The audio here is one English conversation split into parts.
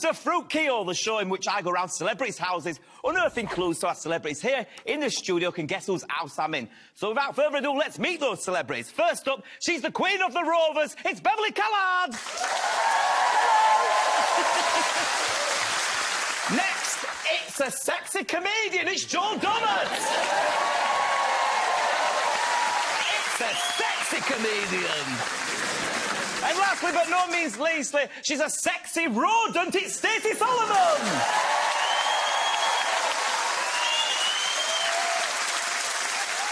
to Fruit Keyhole, the show in which I go around celebrities' houses, unearthing clues so our celebrities here in the studio can guess whose house I'm in. So without further ado, let's meet those celebrities. First up, she's the queen of the Rovers. It's Beverley Callard. Next, it's a sexy comedian. It's Joan Dommett. It's a sexy comedian. And lastly, but no means leastly, she's a sexy rodent. It's Stacey Soloman.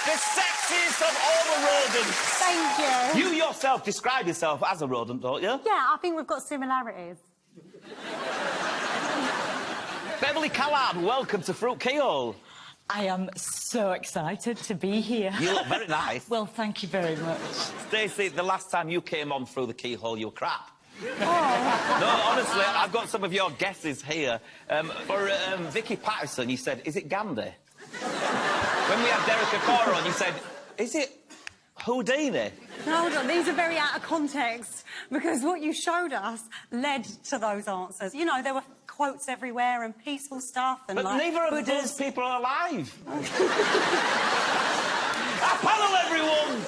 The sexiest of all the rodents. Thank you. You yourself describe yourself as a rodent, don't you? Yeah, I think we've got similarities. Beverley Callard, welcome to Fruit Keyhole. I am so excited to be here. You look very nice. Well, thank you very much. Stacey, the last time you came on Through the Keyhole, you were crap. Oh. No, honestly, I've got some of your guesses here. For Vicky Patterson, you said, is it Gandhi? When we had Derek Acora on, you said, is it Houdini? No, hold on, these are very out of context, because what you showed us led to those answers. You know, there were quotes everywhere and peaceful stuff and But like neither of Buddhas. those people are alive. Our panel, everyone!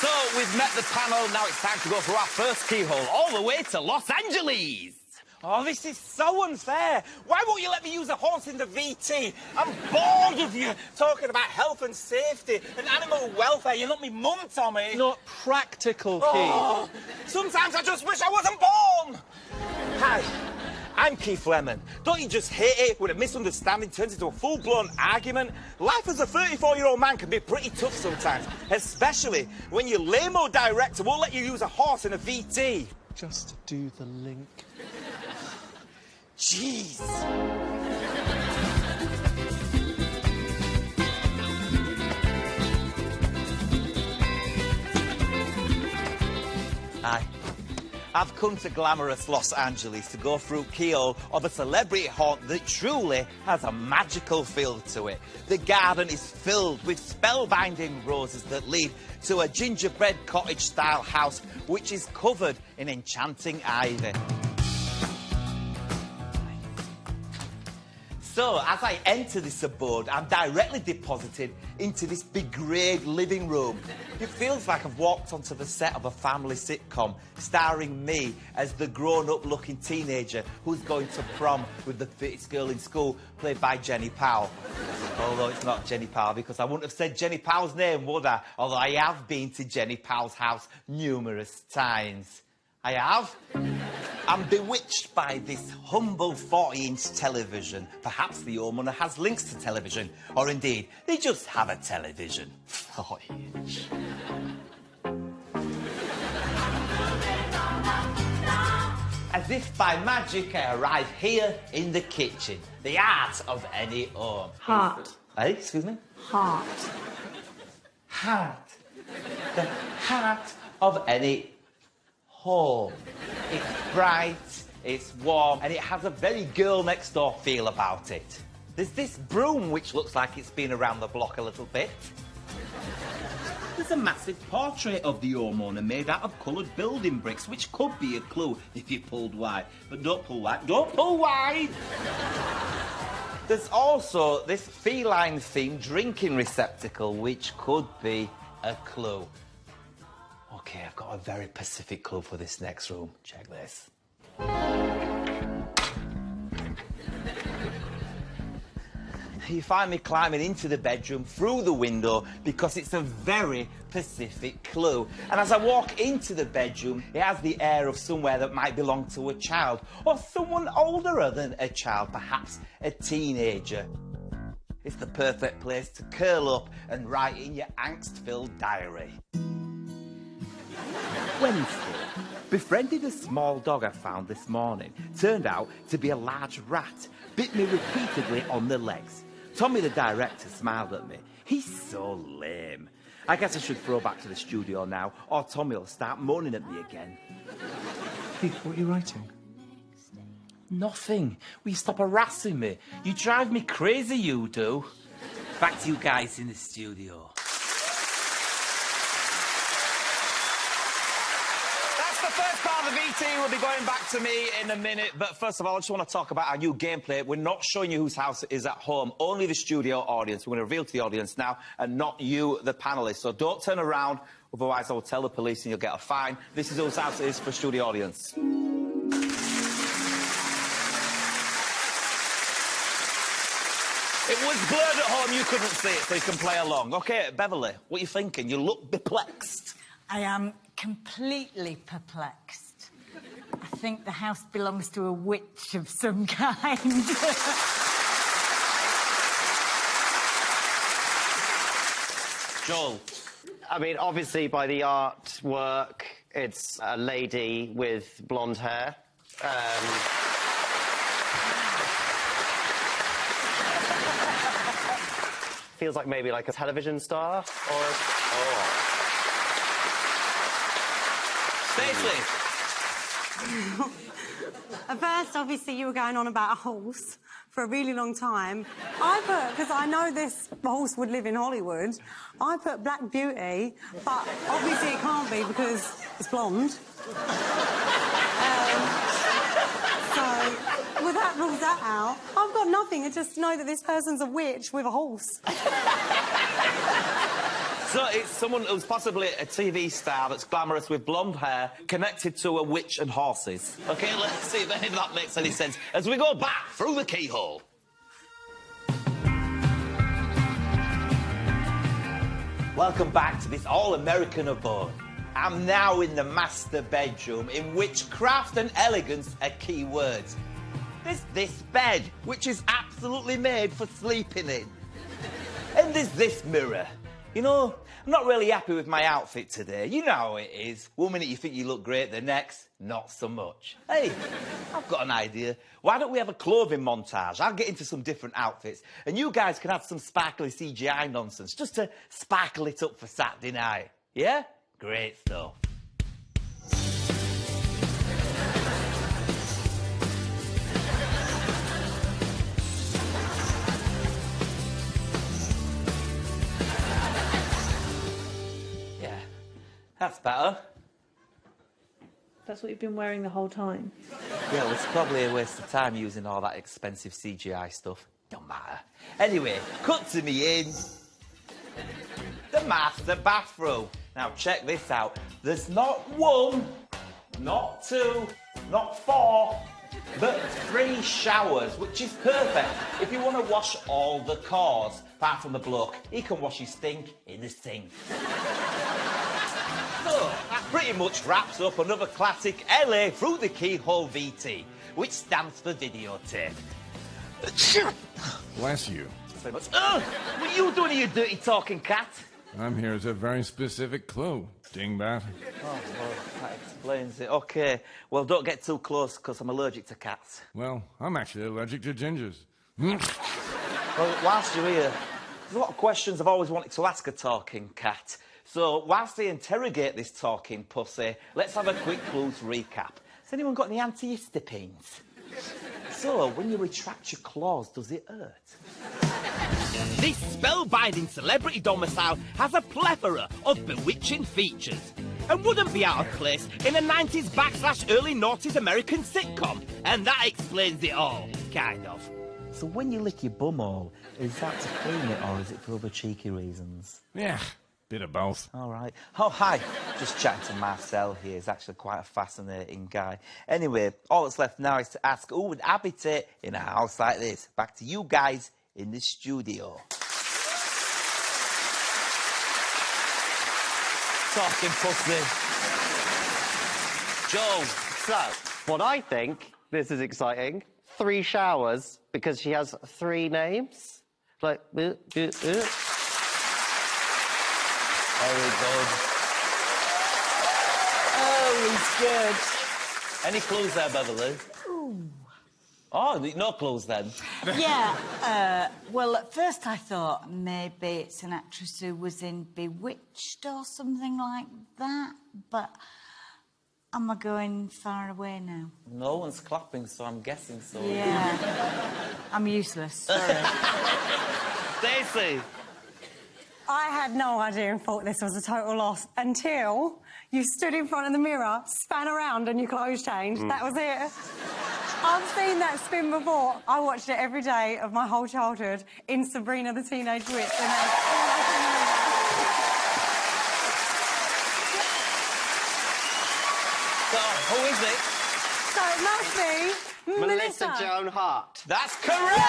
So, we've met the panel, now it's time to go through our first keyhole, all the way to Los Angeles. Oh, this is so unfair. Why won't you let me use a horse in the VT? I'm bored of you talking about health and safety and animal welfare. You're not me mum, Tommy. Not practical, Keith. Oh, sometimes I just wish I wasn't born. Hi, I'm Keith Lemon. Don't you just hate it when a misunderstanding turns into a full-blown argument? Life as a 34-year-old man can be pretty tough sometimes, especially when your lame-o director won't let you use a horse in a VT. Just do the link. Jeez. Hi. I've come to glamorous Los Angeles to go through Keyhole of a celebrity haunt that truly has a magical feel to it. The garden is filled with spellbinding roses that lead to a gingerbread cottage-style house which is covered in enchanting ivy. So, as I enter this abode, I'm directly deposited into this begrayed living room. It feels like I've walked onto the set of a family sitcom, starring me as the grown-up-looking teenager who's going to prom with the fittest girl in school, played by Jenny Powell. Although it's not Jenny Powell, because I wouldn't have said Jenny Powell's name, would I? Although I have been to Jenny Powell's house numerous times. I have. I'm bewitched by this humble 40-inch television. Perhaps the homeowner has links to television, or indeed, they just have a television. 40-inch. As if by magic, I arrive here in the kitchen. The art of any home. Heart. Hey, excuse me? Heart. Heart. The heart of any home. It's bright, it's warm, and it has a very girl next door feel about it. There's this broom which looks like it's been around the block a little bit. There's a massive portrait of the homeowner made out of coloured building bricks, which could be a clue if you pulled wide. But don't pull wide. Don't pull wide! There's also this feline-themed drinking receptacle, which could be a clue. OK, I've got a very specific clue for this next room. Check this. You find me climbing into the bedroom through the window because it's a very specific clue. And as I walk into the bedroom, it has the air of somewhere that might belong to a child or someone older than a child, perhaps a teenager. It's the perfect place to curl up and write in your angst-filled diary. Wednesday. Befriended a small dog I found this morning. Turned out to be a large rat. Bit me repeatedly on the legs. Tommy, the director, smiled at me. He's so lame. I guess I should throw back to the studio now, or Tommy will start moaning at me again. Keith, what are you writing? Nothing. Will you stop harassing me? You drive me crazy, you do. Back to you guys in the studio. That's the first part Now, the VT will be going back to me in a minute, but first of all, I just want to talk about our new gameplay. We're not showing you whose house it is at home, only the studio audience. We're going to reveal to the audience now, and not you, the panellists. So don't turn around, otherwise I will tell the police and you'll get a fine. This is whose house it is for studio audience. It was blurred at home, you couldn't see it, so you can play along. OK, Beverley, what are you thinking? You look perplexed. I am completely perplexed. I think the house belongs to a witch of some kind. Joel. I mean, obviously, by the artwork, it's a lady with blonde hair. Feels like maybe like a television star or... Oh. Stacey. At first, obviously, you were going on about a horse for a really long time. I put, because I know this horse would live in Hollywood, I put Black Beauty, but obviously it can't be because it's blonde. So, well, that rules that out. I've got nothing, I just know that this person's a witch with a horse. So it's someone who's possibly a TV star that's glamorous with blonde hair connected to a witch and horses. OK, let's see if any of that makes any sense as we go back through the keyhole. Welcome back to this all-American abode. I'm now in the master bedroom, in which craft and elegance are key words. There's this bed, which is absolutely made for sleeping in. And there's this mirror. You know, I'm not really happy with my outfit today. You know how it is. One minute you think you look great, the next, not so much. Hey, I've got an idea. Why don't we have a clothing montage? I'll get into some different outfits, and you guys can have some sparkly CGI nonsense, just to sparkle it up for Saturday night. Yeah? Great stuff. That's better. That's what you've been wearing the whole time? Yeah, well, it's probably a waste of time using all that expensive CGI stuff. Don't matter. Anyway, cut to me in the master bathroom. Now, check this out. There's not one, not two, not four, but 3 showers, which is perfect if you want to wash all the cars. Apart from the bloke, he can wash his stink in the sink. So, that pretty much wraps up another classic LA Through the Keyhole VT, which stands for videotape. Bless you. Very much. What are you doing, you dirty talking cat? I'm here as a very specific clue, dingbat. Oh, well, that explains it. OK, well, don't get too close, because I'm allergic to cats. Well, I'm actually allergic to gingers. Well, whilst you're here, there's a lot of questions I've always wanted to ask a talking cat. So, whilst they interrogate this talking pussy, let's have a quick clues recap. Has anyone got any antihistamines? So, when you retract your claws, does it hurt? This spellbinding celebrity domicile has a plethora of bewitching features and wouldn't be out of place in a 90s/early noughties American sitcom. And that explains it all, kind of. So when you lick your bumhole, is that to clean it or is it for other cheeky reasons? Yeah, bit of both. All right. Oh, hi. Just chatting to Marcel here. He's actually quite a fascinating guy. Anyway, all that's left now is to ask who would habitate in a house like this. Back to you guys in the studio. Talking pussy. Joel, so, what I think, this is exciting, 3 showers, because she has 3 names. Like, Very good. Oh, he's good. Any clues there, Beverley? Ooh. Oh, no clues then. Yeah, well, at first I thought maybe it's an actress who was in Bewitched or something like that, but am I going far away now? No one's clapping, so I'm guessing so. Yeah. I'm useless, sorry. Stacey. I had no idea and thought this was a total loss until You stood in front of the mirror, span around and your clothes changed. That was it. I've seen that spin before. I watched it every day of my whole childhood in Sabrina the Teenage Witch. And that's all I can remember. So, who is it? So it must be Melissa. Joan Hart. That's correct!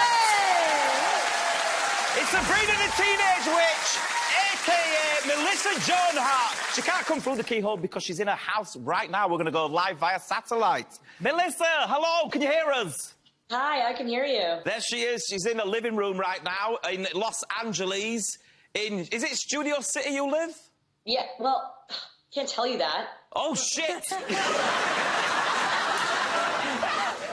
It's Sabrina the Teenage Witch, a.k.a. Melissa Joan Hart. She can't come through the keyhole because she's in her house right now. We're going to go live via satellite. Melissa, hello, can you hear us? Hi, I can hear you. There she is. She's in a living room right now in Los Angeles. Is it Studio City you live? Yeah, well, can't tell you that. Oh, shit!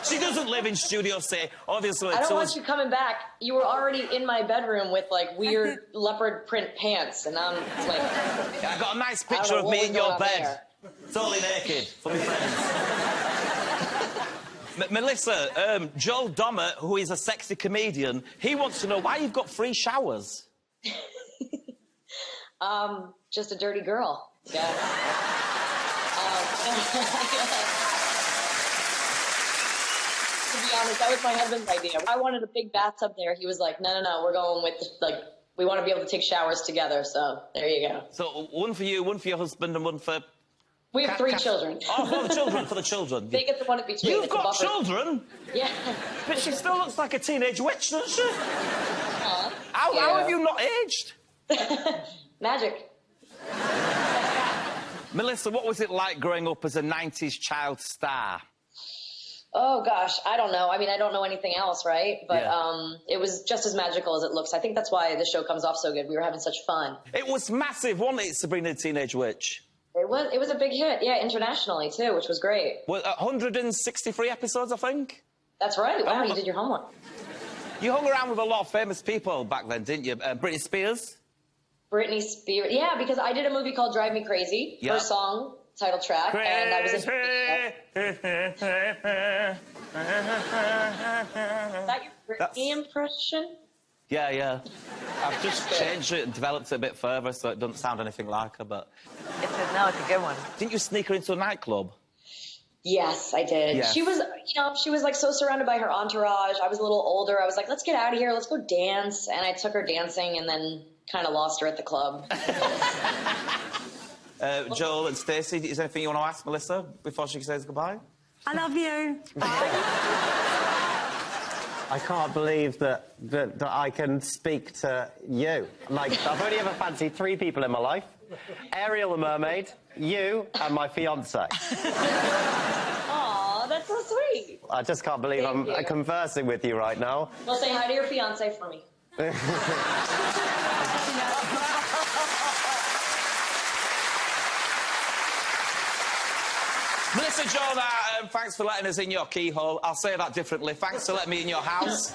She doesn't live in Studio City, obviously. I don't want you coming back. You were already in my bedroom with, like, weird leopard print pants, and I'm, like... I got a nice picture of me in your bed. Totally naked, for my friends. Melissa, Joel Dommett, who is a sexy comedian, he wants to know why you've got free showers. Just a dirty girl. Yeah. To be honest, that was my husband's idea. I wanted a big bathtub there. He was like, no, we're going with, like, we want to be able to take showers together, so there you go. So one for you, one for your husband, and one for... We have three children. Oh, for the children. They get the one in between. You've got children? Yeah. But she still looks like a teenage witch, doesn't she? How have you not aged? Magic. Melissa, what was it like growing up as a 90s child star? Oh, gosh, I don't know. I mean, I don't know anything else, right? But Yeah. it was just as magical as it looks. I think that's why the show comes off so good. We were having such fun. It was massive, wasn't it, Sabrina the Teenage Witch? It was a big hit, yeah, internationally, too, which was great. Well, 163 episodes, I think? That's right. Wow, you did your homework. You hung around with a lot of famous people back then, didn't you? Britney Spears? Britney Spears. Yeah, because I did a movie called Drive Me Crazy, her song, title track, and I was in... Is that your Britney impression? Yeah. I've just changed it and developed it a bit further so it doesn't sound anything like her, but... No, it's a good one. Didn't you sneak her into a nightclub? Yes, I did. Yeah. She was, she was like so surrounded by her entourage. I was a little older. I was like, let's get out of here. Let's go dance. And I took her dancing and then kind of lost her at the club. Joel and Stacey, is there anything you want to ask Melissa before she says goodbye? I love you. I can't believe that I can speak to you. Like, I've only ever fancied 3 people in my life. Ariel the mermaid, you, and my fiancé. Aw, that's so sweet. I just can't believe Thank I'm you. conversing with you right now. Well, say hi to your fiancé for me. Melissa Joan Hart, thanks for letting us in your keyhole. I'll say that differently. Thanks for letting me in your house.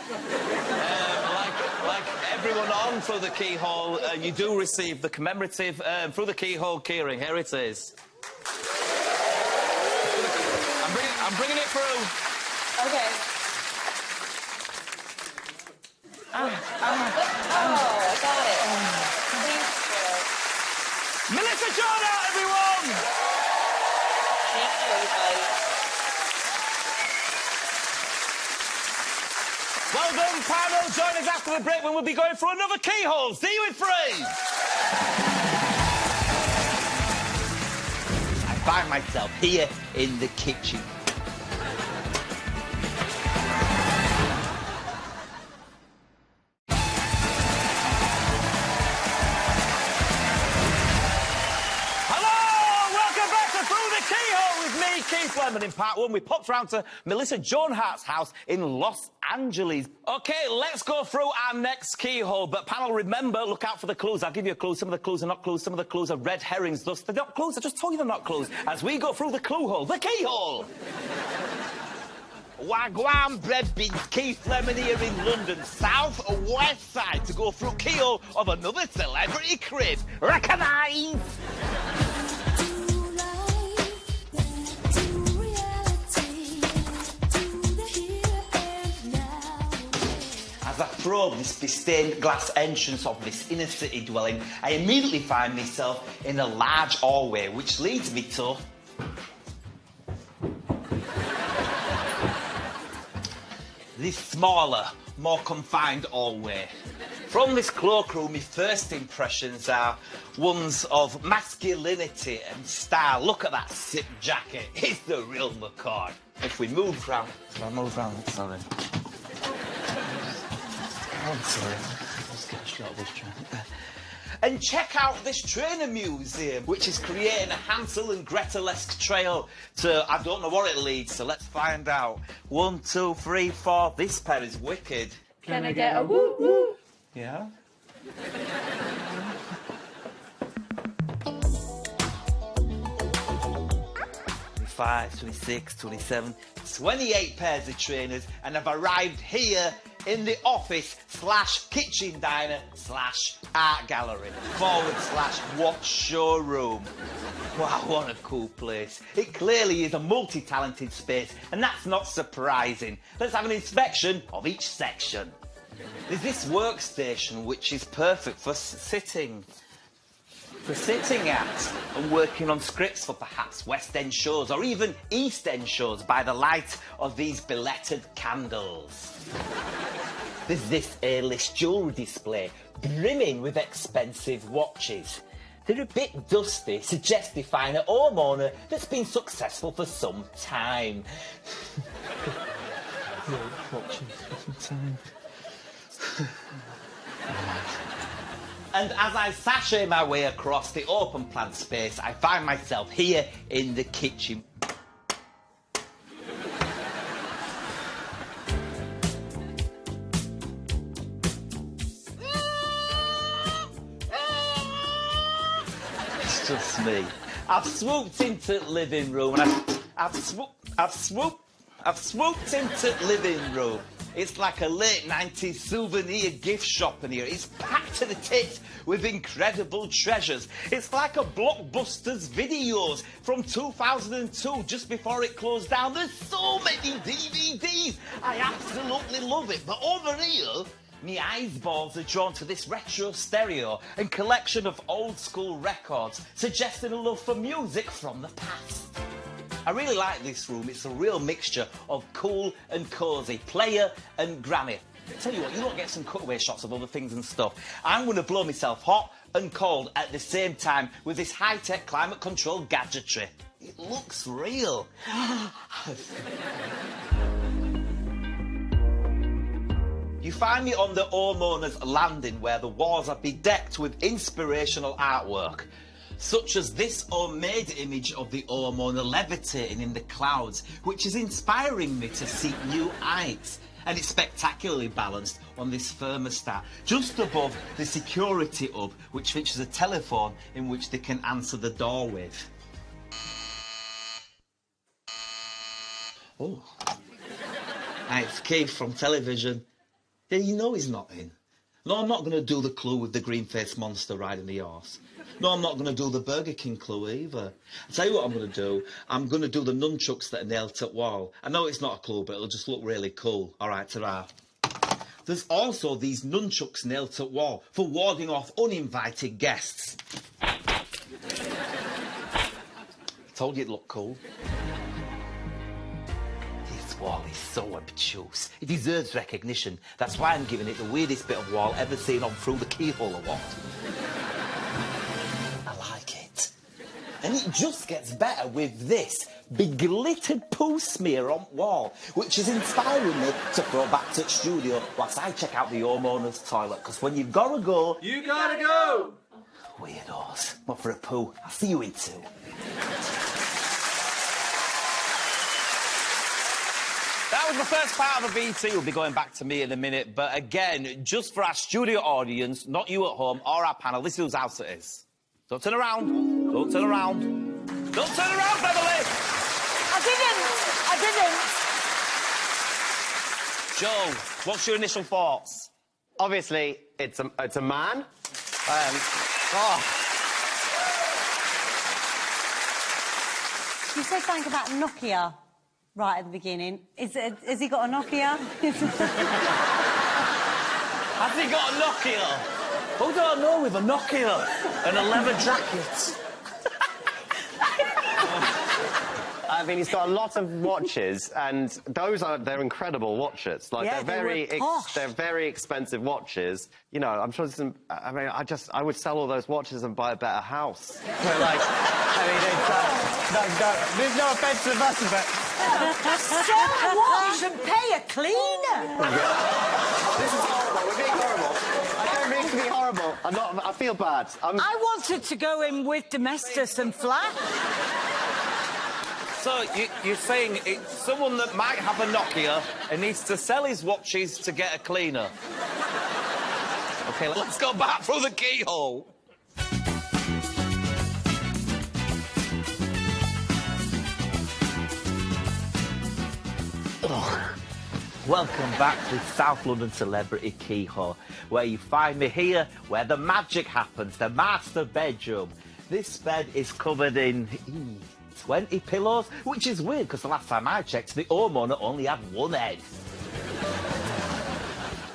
Like everyone on Through the Keyhole, you do receive the commemorative Through the Keyhole keyring. Here it is. I'm bringing it through. Okay. Oh, I got it. Thank you. Melissa Joan Hart, everyone! Thank you, everybody. Well done, panel. Join us after the break when we'll be going for another keyhole. See you in 3. I find myself here in the kitchen. Keith Lemon. In part 1, we popped round to Melissa Joan Hart's house in Los Angeles. OK, let's go through our next keyhole. But, panel, remember, look out for the clues. I'll give you a clue. Some of the clues are not clues. Some of the clues are red herrings. Thus, they're not clues. I just told you they're not clues. As we go through the clue hole, the keyhole. Wagwan bread beans, Keith Lemon here in London, south or west side, to go through keyhole of another celebrity crib. Recognise! probe this stained glass entrance of this inner city dwelling, I immediately find myself in a large hallway, which leads me to... this smaller, more confined hallway. From this cloakroom, my first impressions are ones of masculinity and style. Look at that sick jacket. It's the real McCoy. If we move round... If I move round, sorry. I'm sorry. Let's get a shot of this train. And check out this trainer museum, which is creating a Hansel and Gretel-esque trail to... I don't know what it leads to. Let's find out. 1, 2, 3, 4. This pair is wicked. Can I get a woo woo? Yeah? 25, 26, 27, 28 pairs of trainers, and I've arrived here in the office / kitchen diner / art gallery / watch showroom. Wow, what a cool place. It clearly is a multi-talented space, and that's not surprising. Let's have an inspection of each section. There's this workstation which is perfect for sitting at and working on scripts for perhaps West End shows or even East End shows by the light of these bellettered candles. There's this A-list jewellery display brimming with expensive watches. They're a bit dusty, suggestifying a homeowner that's been successful for some time. Watches for some time. And as I sashay my way across the open plan space, I find myself here in the kitchen. It's just me. I've swooped into the living room and I've swooped into the living room. It's like a late 90s souvenir gift shop in here. It's packed to the tits with incredible treasures. It's like a Blockbuster's videos from 2002, just before it closed down. There's so many DVDs. I absolutely love it. But over here, my eyeballs are drawn to this retro stereo and collection of old school records, suggesting a love for music from the past. I really like this room. It's a real mixture of cool and cosy, player and granny. Tell you what, you don't get some cutaway shots of other things and stuff. I'm going to blow myself hot and cold at the same time with this high-tech climate control gadgetry. It looks real. You find me on the homeowner's landing where the walls are bedecked with inspirational artwork, such as this homemade image of the homeowner levitating in the clouds, which is inspiring me to seek new heights. And it's spectacularly balanced on this thermostat, just above the security hub, which features a telephone in which they can answer the door with. Oh. Hi, it's Keith from television. Yeah, you know he's not in. No, I'm not going to do the clue with the green-faced monster riding the horse. No, I'm not going to do the Burger King clue either. I'll tell you what I'm going to do. I'm going to do the nunchucks that are nailed to the wall. I know it's not a clue, but it'll just look really cool. All right, ta-ra. There's also these nunchucks nailed to the wall for warding off uninvited guests. I told you it'd look cool. This wall is so obtuse. It deserves recognition. That's why I'm giving it the weirdest bit of wall ever seen on Through the Keyhole Award. And it just gets better with this big glittered poo smear on wall, which is inspiring me to throw back to the studio whilst I check out the homeowner's toilet. Because when you've got to go... You gotta go! Weirdos. Not for a poo. I'll see you in 2. That was the first part of the VT. We'll be going back to me in a minute. But again, just for our studio audience, not you at home or our panel, this is whose house it is. Don't turn around. Don't turn around. Don't turn around, Beverley! I didn't. Joe, what's your initial thoughts? Obviously, it's a man. You said something about Nokia right at the beginning. Has he got a Nokia? Has he got a Nokia? Who do I know with a Nokia and a leather jacket? I mean, he's got a lot of watches, and they're incredible watches. Like, Yeah, they're very expensive watches. You know, I'm sure there's I would sell all those watches and buy a better house. So, like, I mean, there's no offence to the bus, but... Sell a watch and pay a cleaner. This is horrible. We're being horrible. I don't mean to be horrible. I feel bad. I wanted to go in with Domestos and Flash. So you're saying it's someone that might have a Nokia and needs to sell his watches to get a cleaner? OK, let's go back through the keyhole. Welcome back to South London Celebrity Keyhole, where you find me here, where the magic happens, the master bedroom. This bed is covered in 20 pillows, which is weird, because the last time I checked, the homeowner only had one head.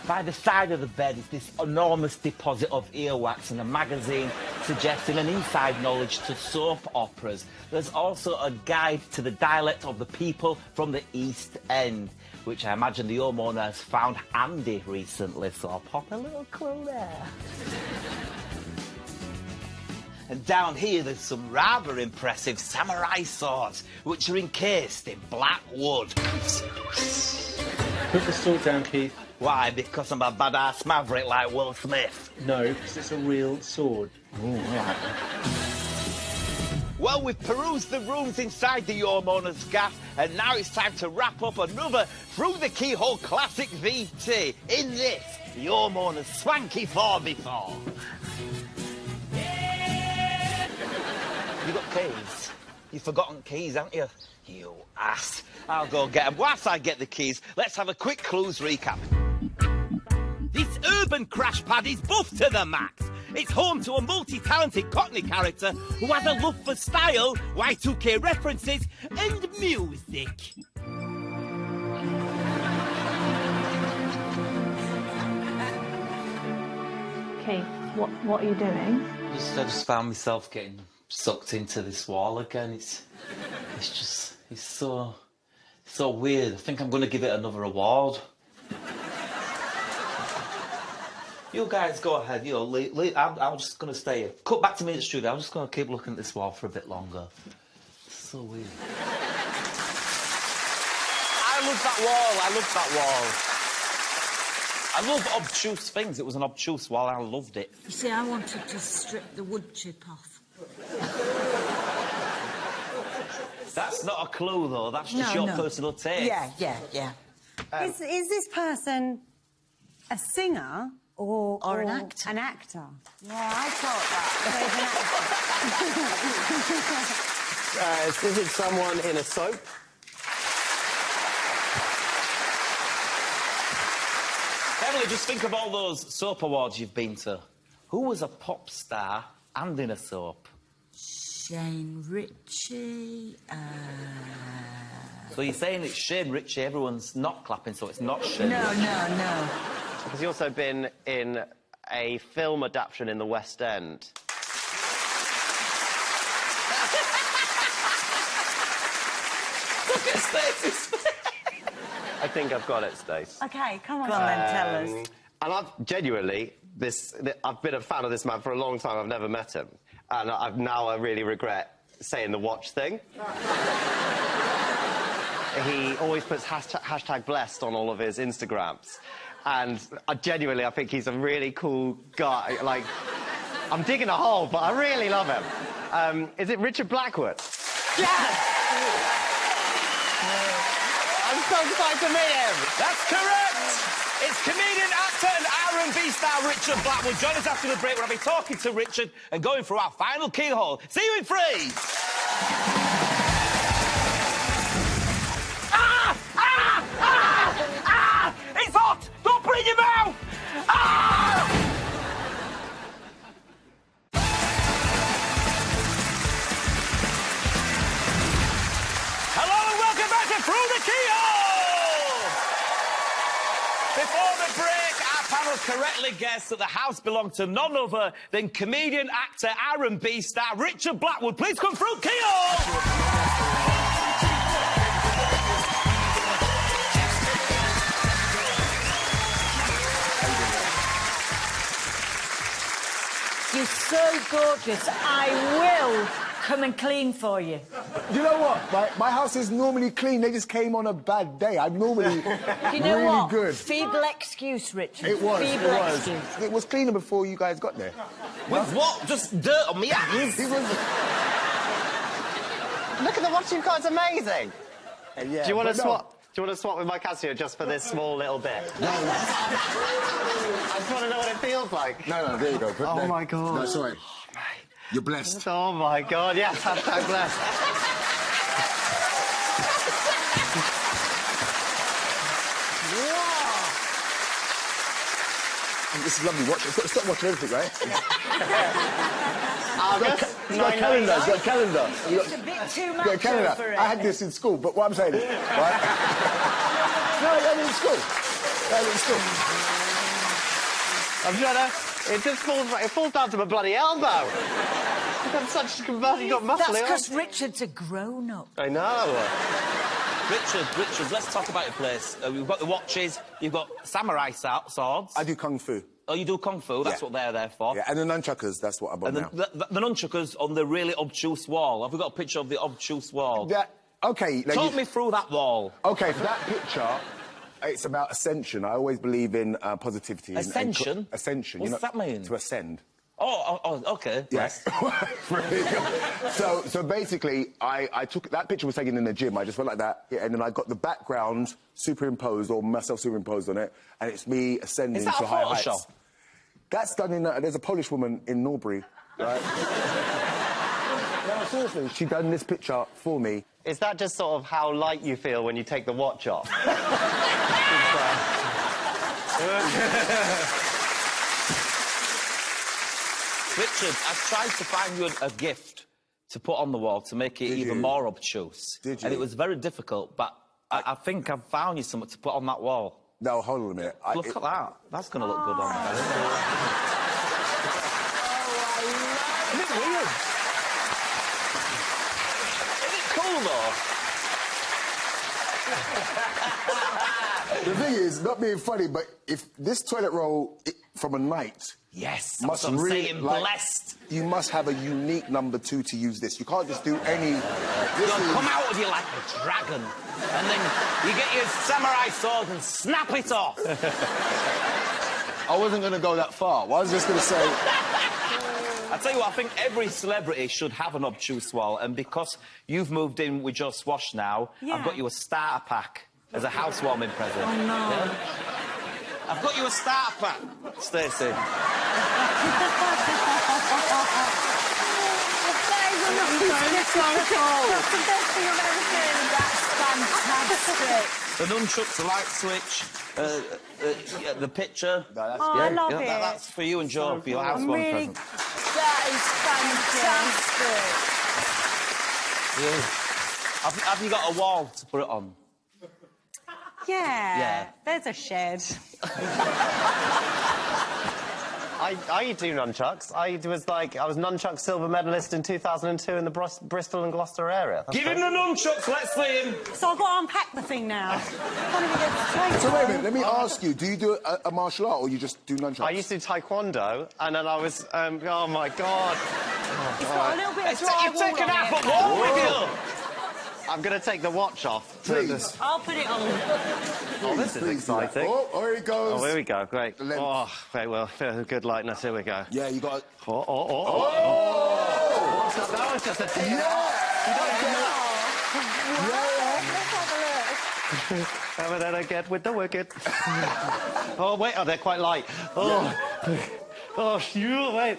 By the side of the bed is this enormous deposit of earwax and a magazine suggesting an inside knowledge to soap operas. There's also a guide to the dialect of the people from the East End, which I imagine the homeowner has found handy recently, so I'll pop a little clue there. And down here there's some rather impressive samurai swords, which are encased in black wood. Put the sword down, Keith. Why? Because I'm a badass maverick like Will Smith? No, because it's a real sword. Oh, all right. Well, we've perused the rooms inside the homeowner's gaff, and now it's time to wrap up another Through the Keyhole Classic VT. In this, the homeowner's swanky 4x4. You got keys? You've forgotten keys, haven't you? You ass. I'll go get them. Whilst I get the keys, let's have a quick clues recap. This urban crash pad is buffed to the max. It's home to a multi-talented Cockney character who has a love for style, Y2K references, and music. Keith, what are you doing? I just found myself getting sucked into this wall again. It's so weird. I think I'm going to give it another award. You guys go ahead. You know, I'm just going to stay here. Cut back to me at the studio. I'm just going to keep looking at this wall for a bit longer. It's so weird. I love that wall. I love obtuse things. It was an obtuse wall. I loved it. You see, I wanted to strip the wood chip off. That's not a clue, though. That's just your personal taste. Yeah. Is this person a singer or an actor? An actor. Yeah, I thought that. Is it someone in a soap? Beverley, just think of all those soap awards you've been to. Who was a pop star and in a soap? Shane Ritchie. So you're saying it's Shane Ritchie, everyone's not clapping, so it's not Shane Ritchie. No. Has he also been in a film adaptation in the West End? Look at Stacey's face. I think I've got it, Stace. OK, come on. Go on then, tell us. And I've genuinely, I've been a fan of this man for a long time. I've never met him. And I really regret saying the watch thing. He always puts hashtag blessed on all of his Instagrams. And I think he's a really cool guy. Like, I'm digging a hole, but I really love him. Is it Richard Blackwood? Yeah! I'm so excited to meet him! That's correct! It's comedian, actor and R&B star Richard Blackwood. Join us after the break. We'll be talking to Richard and going through our final keyhole. See you in 3! It's hot! Don't put it in your mouth! Hello and welcome back to Through the Keyhole! Before the break, our panel correctly guess that the house belonged to none other than comedian, actor, R&B star Richard Blackwood. Please come through, Keyhole! You're so gorgeous. I will come and clean for you. You know what? My house is normally clean. They just came on a bad day. I'm normally You know really what? good. Feeble excuse, Richard. It was. Feeble It was. excuse. It was cleaner before you guys got there. With what? Just dirt on me hands? It was. Look at the watch you've got, it's amazing. Yeah, Do you want to but no. swap? Do you want to swap with my Casio just for this small little bit? No. I just want to know what it feels like. No, there you go. Put Oh, that- my God. No, it's all right. You're blessed. Oh, my God, yes, hashtag blessed. This is lovely watch. It's got a stopwatch and everything, right? August, It's got a calendar. It's got a calendar. It's a bit too Got a much calendar. for it. I had this in school, but what I'm saying is, right? No, I had it in school. I had it in school. I'm trying to... It just falls down to my bloody elbow. You've got such... You've got muscle. That's because Richard's a grown-up. I know. Richard, let's talk about your place. We've got the watches, you've got samurai swords. I do kung fu. Oh, you do kung fu? That's Yeah. what they're there for. Yeah, and the nunchuckers, that's what I'm on And now. the nunchuckers on the really obtuse wall. Have we got a picture of the obtuse wall? Okay. Now Talk me through that wall. Okay, for that picture, it's about ascension. I always believe in positivity. Ascension? Ascension. What's that mean? To ascend. Oh, okay. Yes. so basically, I took... That picture was taken in the gym. I just went like that, yeah, and then I got the background superimposed, or myself superimposed on it, and it's me ascending Is that to a higher Photoshop? heights. That's done in... there's a Polish woman in Norbury, right? No, seriously, she done this picture for me. Is that just sort of how light you feel when you take the watch off? Richard, I tried to find you a gift to put on the wall to make it even more obtuse. Did you? And it was very difficult, but I think I've found you something to put on that wall. No, hold on a minute. Look at that. That's going to look good on there. Isn't it weird? Is it cool, though? The thing is, not being funny, but if this toilet roll from a night... Yes, must that's what I'm really, saying, like, blessed. You must have a unique number 2 to use this. You can't just do any... You'll come out of you like a dragon, and then you get your samurai sword and snap it off. I wasn't going to go that far. I was just going to say... I tell you what, I think every celebrity should have an obtuse wall, and because you've moved in with your swash now, Yeah. I've got you a starter pack as a housewarming present. Oh, no. Yeah? I've got you a starter pack, Stacey. That is so cool. That's the best thing I've ever seen. That's fantastic. The nunchucks, the light switch, the picture. No, that's Oh, I love it. That's for you and Joe, for your housewarming really... present. That is fantastic. Yeah. Have you got a wall to put it on? Yeah. There's a shed. I do nunchucks. I was nunchuck silver medalist in 2002 in the Bristol and Gloucester area. That's Give him the nunchucks, let's see him. So I've got to unpack the thing now. I can't even get straight. So wait a minute, let me ask you, do you do a martial art or you just do nunchucks? I used to do taekwondo, and then I was, oh my God. It's got a little bit of drywall You've taken on half it. a wall with you. I'm going to take the watch off. Please. I'll put it on. Oh, this is Please do that. exciting. Oh, here it goes. Oh, here we go, great. length. Oh, very well, good lightness, here we go. Yeah, you got... Oh. Oh! That was just a tear. Yeah! And then I get with the wicked. Oh, wait, they're quite light. Oh, you wait.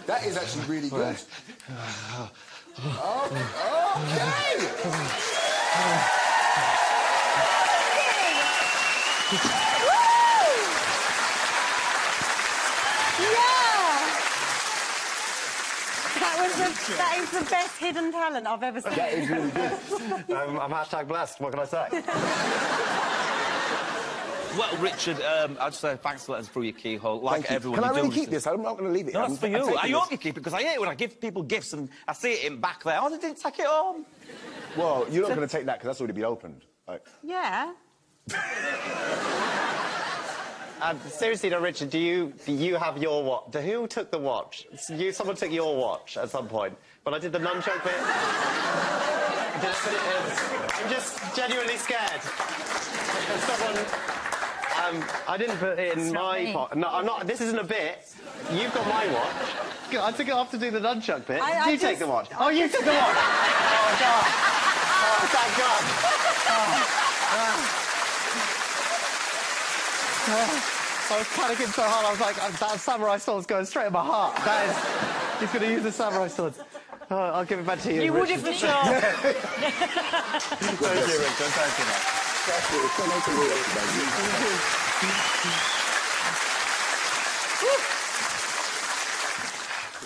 That is actually really good. Okay! That is the best hidden talent I've ever seen. That is really good. I'm hashtag blessed, what can I say? Well, Richard, I'd say thanks for letting us through your keyhole. Like Thank you. everyone, Can I you really do, keep this? I'm not going to leave it. No, that's for you. I taking hope this. you keep it, because I hate when I give people gifts and I see it in back there. Oh, they didn't take it home. Well, you're not going to take that because that's already been opened. Like... Yeah. Seriously, though, Richard, do you have your watch? Who took the watch? Someone took your watch at some point. When I did the nunchuck bit, did I put it in? I'm just genuinely scared. Someone, I didn't put it in my pot. No, I'm not. This isn't a bit. You've got my watch. I took it off to do the nunchuck bit. Did you take the watch? Oh, you took the watch. Oh God. Oh, thank God. I was panicking so hard, I was like, that samurai sword's going straight in my heart. That is... He's going to use the samurai sword. Oh, I'll give it back to you, You would have for sure. Thank you, Richard. Thank you, man. That's it. It's so nice to meet you.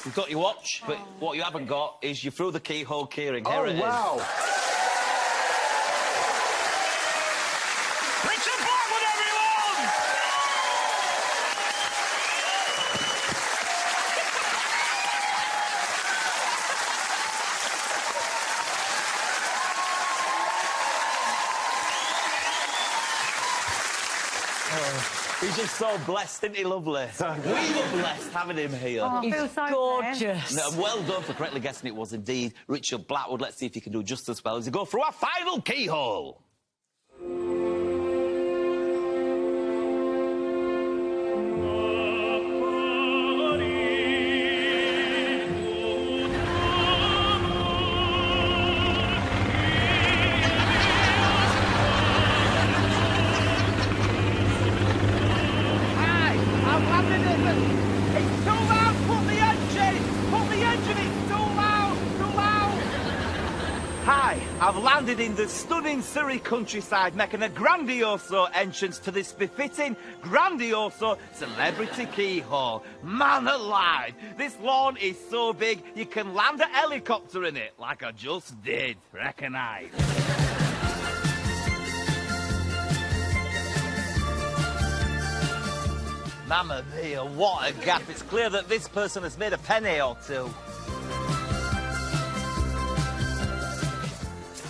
You've got your watch, but what you haven't got is you threw the keyhole keyring. Here it is. Wow. Richard Blackwood, everyone! He's just so blessed, isn't he, lovely? We were blessed having him here. Oh, I feel so gorgeous. Now, well done for correctly guessing it was indeed Richard Blackwood. Let's see if he can do just as well as we go through our final keyhole. I've landed in the stunning Surrey countryside, making a grandioso entrance to this befitting grandioso celebrity keyhole. Man alive, this lawn is so big you can land a helicopter in it, like I just did. Recognise. Mamma mia, what a gap. It's clear that this person has made a penny or two.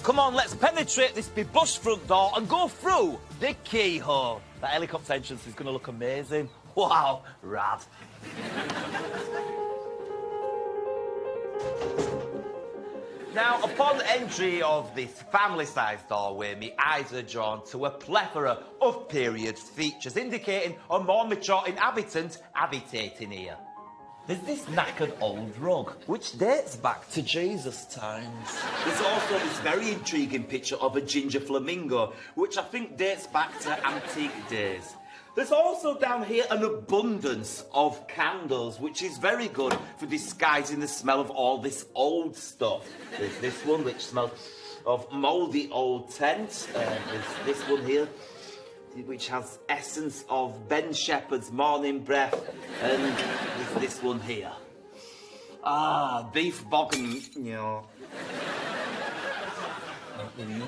Come on, let's penetrate this bebushed front door and go through the keyhole. That helicopter entrance is going to look amazing. Wow, rad. Now, upon entry of this family-sized doorway, my eyes are drawn to a plethora of period features indicating a more mature inhabitant habitating here. There's this knackered old rug, which dates back to Jesus' times. There's also this very intriguing picture of a ginger flamingo, which I think dates back to antique days. There's also down here an abundance of candles, which is very good for disguising the smell of all this old stuff. There's this one, which smells of mouldy old tent. There's this one here, which has essence of Ben Shepherd's morning breath, and there's this one here. Ah, beef boggin, you know.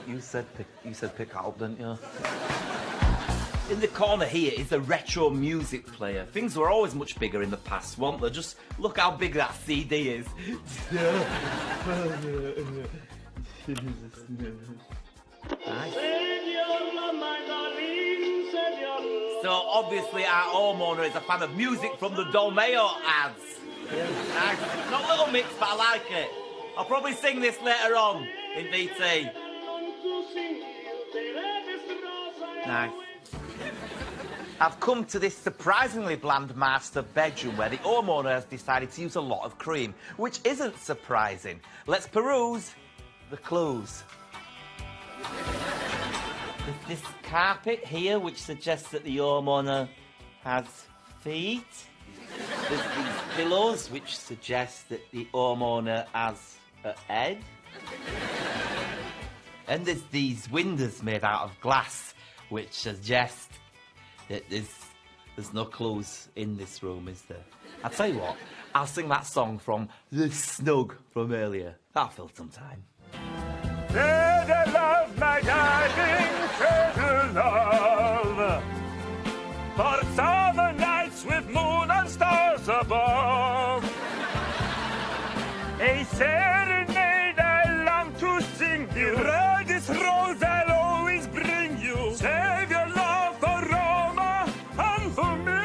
You said pick that up, didn't you? In the corner here is a retro music player. Things were always much bigger in the past, weren't they? Just look how big that CD is. Nice. So obviously our homeowner is a fan of music from the Dommett ads. Nice. Not Little Mix, but I like it. I'll probably sing this later on in BT. Nice. I've come to this surprisingly bland master bedroom where the homeowner has decided to use a lot of cream, which isn't surprising. Let's peruse the clues. There's this carpet here, which suggests that the homeowner has feet. There's these pillows, which suggest that the homeowner has a head. And there's these windows made out of glass, which suggest that there's no clues in this room, is there? I'll tell you what, I'll sing that song from The Snug from earlier. That'll fill some time. Treasure love, my darling, treasure love. serenade I long to sing you. The reddest rose I'll always bring you. Save your love for Roma and for me.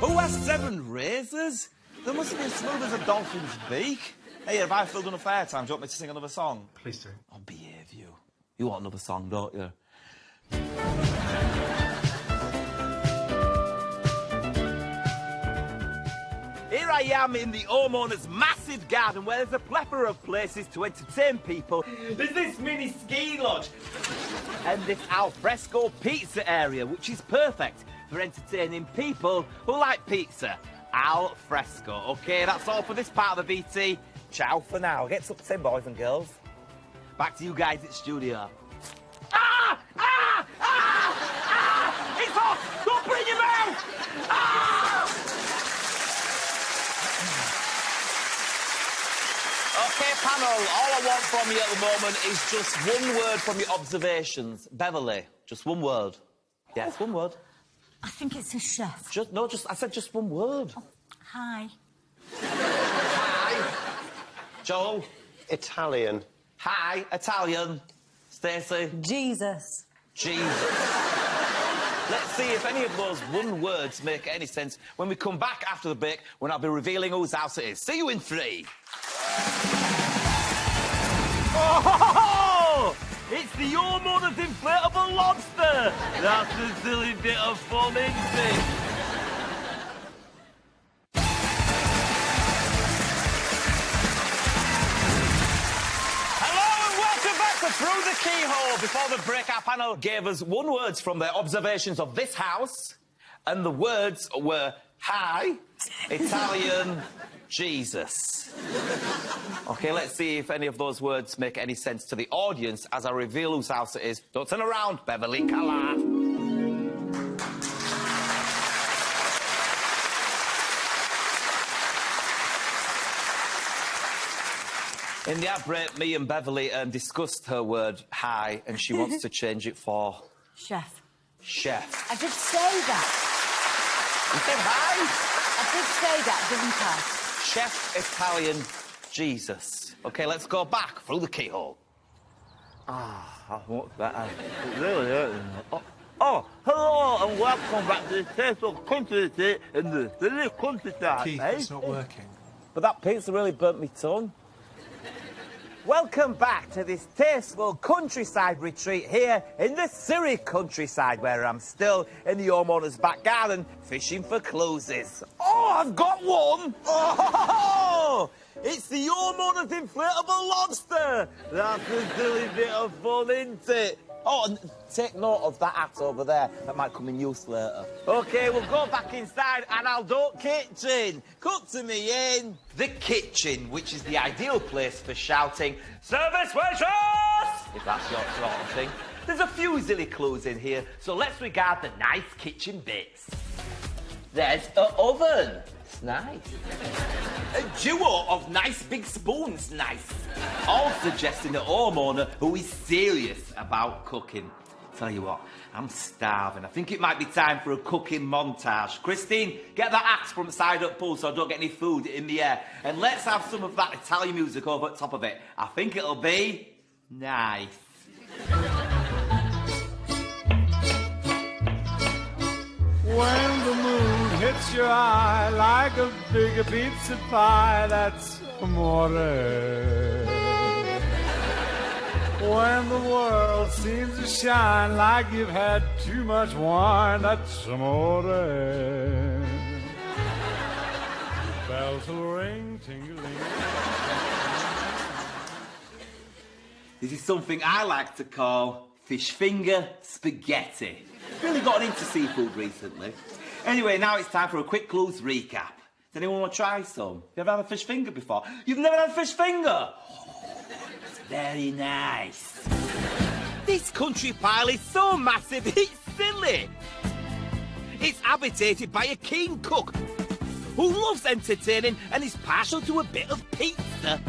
Who has 7 razors? There must be as smooth as a dolphin's beak. Hey, have I filled enough airtime? Do you want me to sing another song? Please do. Oh, behave you. You want another song, don't you? Here I am in the homeowner's massive garden where there's a plethora of places to entertain people. There's this mini ski lodge and this al fresco pizza area, which is perfect for entertaining people who like pizza. Al fresco. OK, that's all for this part of the BT. Ciao for now. Get up to boys and girls. Back to you guys at studio. Ah! Ah! Ah! Ah! It's off! Don't bring him out! Ah! OK, panel, all I want from you at the moment is just one word from your observations. Beverley, just one word. Yes, one word. I think it's a chef. I said just one word. Oh, hi. Hi. Joel. Italian. Hi, Italian. Stacey. Jesus. Jesus. Let's see if any of those one words make any sense. When we come back after the break, when I'll be revealing whose house it is. See you in 3. Oh! It's the homeowner's inflatable lobster. That's a silly bit of fun, isn't it? Through the Keyhole. Before the break, our panel gave us one word from their observations of this house, and the words were hi, Italian, Jesus. OK, let's see if any of those words make any sense to the audience as I reveal whose house it is. Don't turn around, Beverley Callard. In the ad break, me and Beverley discussed her word, hi, and she wants to change it for... Chef. Chef. I did say that. You said hi? I did say that, didn't I? Chef Italian Jesus. OK, let's go back through the Keyhole. Ah, what's that? Really? Oh, hello and welcome back to the Tasteful Country Seat in the silly countryside. Keith, it's not working. But that pizza really burnt me tongue. Welcome back to this tasteful countryside retreat here in the Surrey countryside, where I'm still in the homeowner's back garden fishing for closes. Oh, I've got one! Oh, it's the homeowner's inflatable lobster! That's a silly bit of fun, isn't it? Oh, and take note of that hat over there. That might come in use later. OK, we'll go back inside and Aldo kitchen. Cut to me in. The kitchen, which is the ideal place for shouting, "Service waitress!" if that's your sort of thing. There's a few Zilli clues in here, so let's regard the nice kitchen bits. There's an oven. It's nice. A duo of nice big spoons, nice. All suggesting a homeowner who is serious about cooking. Tell you what, I'm starving. I think it might be time for a cooking montage. Christine, get that axe from side up pool so I don't get any food in the air. And let's have some of that Italian music over the top of it. I think it'll be nice. When the moon hits your eye like a big pizza pie, that's amore. When the world seems to shine like you've had too much wine, that's amore. Bells will ring, ting-a-ling. This is something I like to call fish finger spaghetti. Really gotten into seafood recently. Anyway, now it's time for a quick clues recap. Does anyone want to try some? You ever had a fish finger before? You've never had a fish finger? Oh, it's very nice. This country pile is so massive, it's silly. It's habitated by a keen cook who loves entertaining and is partial to a bit of pizza.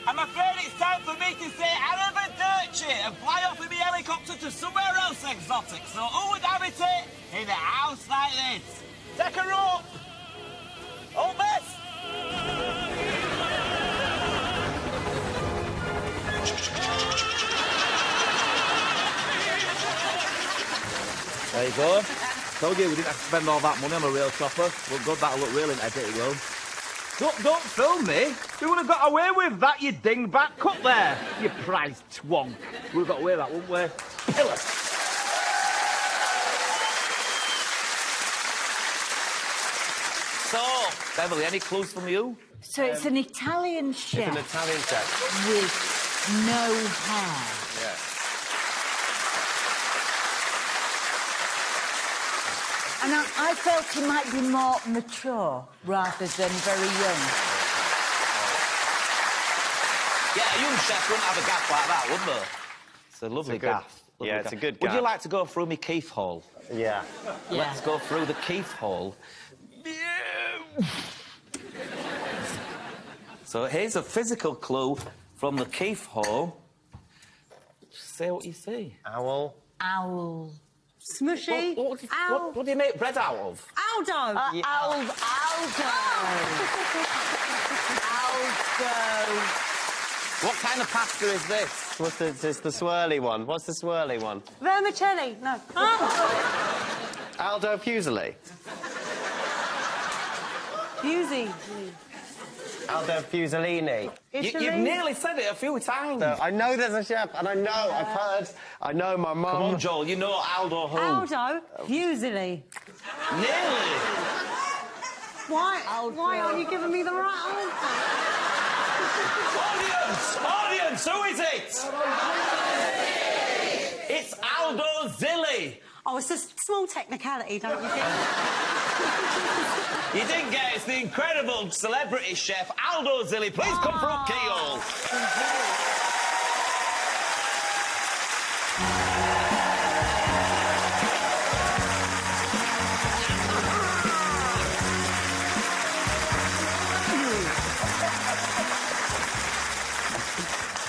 I'm afraid it's time for me to say arrivederci and fly off with my helicopter to somewhere else exotic. So who would habitate in a house like this? Take a rope. Hold this. There you go. Told you we didn't have to spend all that money on a real chopper. Well, good, that'll look real in edit, it will. Don't film me. We would have got away with that, you dingbat. Cut there, you prize twonk. We would have got away with that, wouldn't we? Pillar. So, Beverley, any clues from you? So it's an Italian chef. It's an Italian chef. With no hair. Yeah. And I felt he might be more mature rather than very young. Yeah, a young chef wouldn't have a gaff like that, wouldn't they? It's a lovely gaff. Lovely Yeah, it's a good Would you gaff. like to go through me Keyhole? Yeah. Let's go through the Keyhole. So here's a physical clue from the Keyhole. Say what you see. Owl. Owl. Smushy. What do you make bread out of? Aldo. Aldo. Aldo. What kind of pasta is this? What's the, it's the swirly one. What's the swirly one? Vermicelli. No. Aldo Fuseli. Fusey. Aldo Fusilini. You've nearly said it a few times. So, I know there's a chef, and I know, I've heard, I know my mum... Come on, Joel, you know Aldo who? Aldo Fuseli. Nearly. Why aren't you giving me the right Audience, who is it? It's Aldo Zilli. Oh, it's a small technicality, don't you think? You didn't get it. It's the incredible celebrity chef Aldo Zilli. Please come through Keyhole.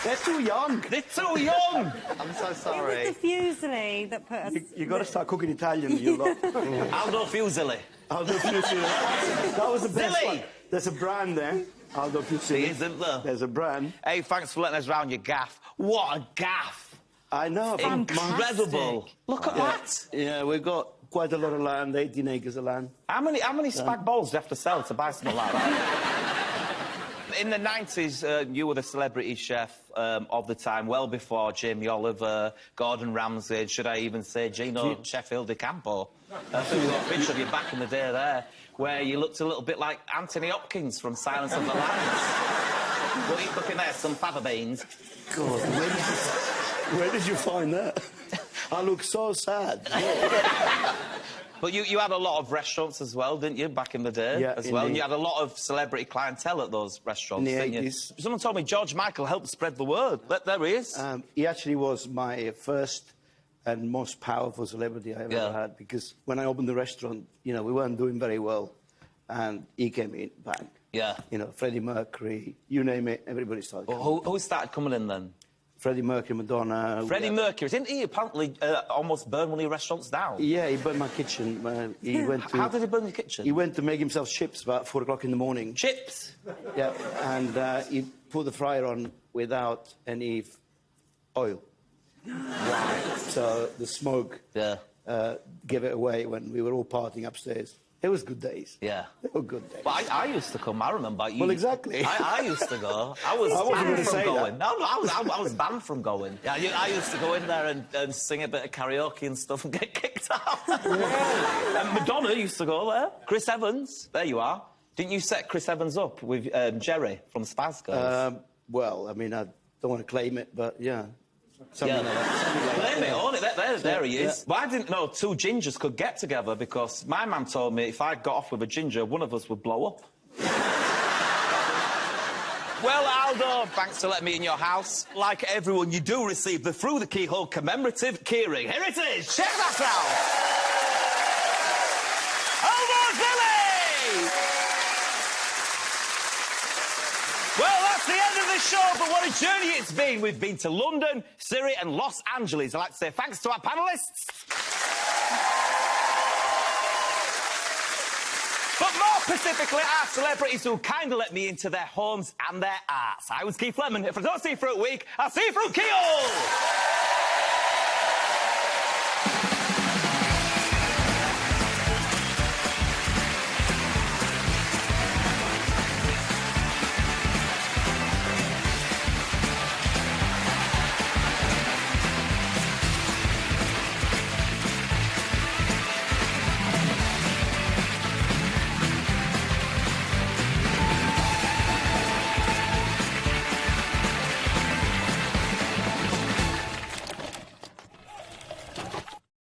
They're too young. They're too young. I'm so It sorry. was the Fuseli that put us... You got to start cooking Italian, you lot. Aldo Fuseli. Aldo Fuseli. That was the best Zilli. one. There's a brand there. Aldo Fuseli. Isn't there? There's a brand. Hey, thanks for letting us round your gaff. What a gaff. I know. Incredible. Look at that. Yeah, we've got quite a lot of land, 18 acres of land. How many spag balls do you have to sell to buy something like that? In the 90s, you were the celebrity chef of the time, well before Jamie Oliver, Gordon Ramsay, should I even say Gino Sheffield de Campo. I think we've got a picture of you back in the day there, where you looked a little bit like Anthony Hopkins from Silence of the Lambs. What are you cooking there? Some fava beans? God, where did you find that? I look so sad. But you had a lot of restaurants as well, didn't you, back in the day? Yeah, as well. And indeed. you had a lot of celebrity clientele at those restaurants, In the didn't 80s. you? Someone told me George Michael helped spread the word. There he is. He actually was my first and most powerful celebrity I ever had, because when I opened the restaurant, you know, we weren't doing very well, and he came in, bang. Yeah. You know, Freddie Mercury, you name it, everybody started coming. Who started coming in then? Freddie Mercury, Madonna. Freddie Mercury, didn't he apparently almost burn one of your restaurants down? Yeah, he burned my kitchen. He went to... How did he burn your kitchen? He went to make himself chips about 4 o'clock in the morning. Chips? Yeah, and he put the fryer on without any oil. Right. So the smoke gave it away when we were all partying upstairs. It was good days. Yeah. They were good days. Well, I used to come, I remember. Well, exactly. I used to go. I was banned from going. No, I was banned from going. Yeah, I used to go in there and sing a bit of karaoke and stuff and get kicked out. And Madonna used to go there. Chris Evans, there you are. Didn't you set Chris Evans up with Jerry from Spice Girls? Well, I mean, I don't want to claim it, but yeah. Something like that. Blame it on it. There he is. But I didn't know two gingers could get together, because my man told me if I got off with a ginger, one of us would blow up. Well, Aldo, thanks for letting me in your house. Like everyone, you do receive the Through the Keyhole commemorative keyring. Here it is. Check that out. Aldo Zilli! Well, that's the end of the show, but what a journey it's been. We've been to London, Surrey and Los Angeles. I'd like to say thanks to our panellists. but more specifically, our celebrities who kindly let me into their homes and their arts. I was Keith Lemon. If I don't see you for a week, I'll see you through Keyhole!